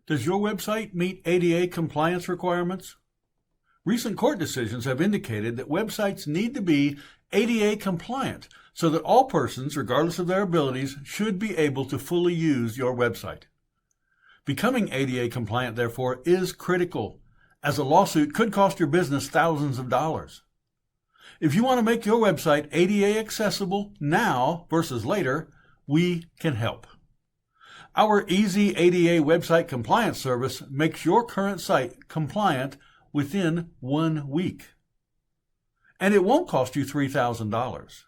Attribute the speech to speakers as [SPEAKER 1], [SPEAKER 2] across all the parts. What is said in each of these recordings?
[SPEAKER 1] Does your website meet ADA compliance requirements? Recent court decisions have indicated that websites need to be ADA compliant so that all persons, regardless of their abilities, should be able to fully use your website. Becoming ADA compliant, therefore, is critical, as a lawsuit could cost your business thousands of dollars. If you want to make your website ADA accessible now versus later, we can help. Our Easy ADA Website Compliance Service makes your current site compliant within 1 week. And it won't cost you $3,000.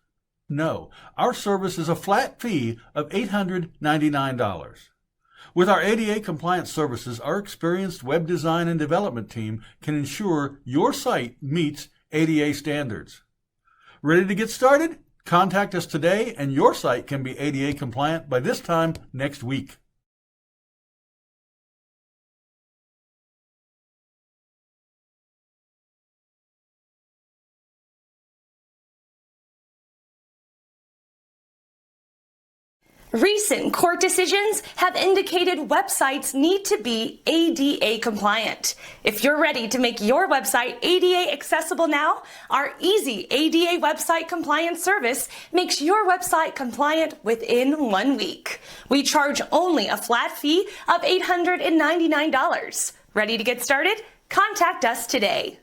[SPEAKER 1] No, our service is a flat fee of $899. With our ADA compliance services, our experienced web design and development team can ensure your site meets ADA standards. Ready to get started? Contact us today and your site can be ADA compliant by this time next week.
[SPEAKER 2] Recent court decisions have indicated websites need to be ADA compliant. If you're ready to make your website ADA accessible now, our Easy ADA Website Compliance Service makes your website compliant within 1 week. We charge only a flat fee of $899. Ready to get started? Contact us today.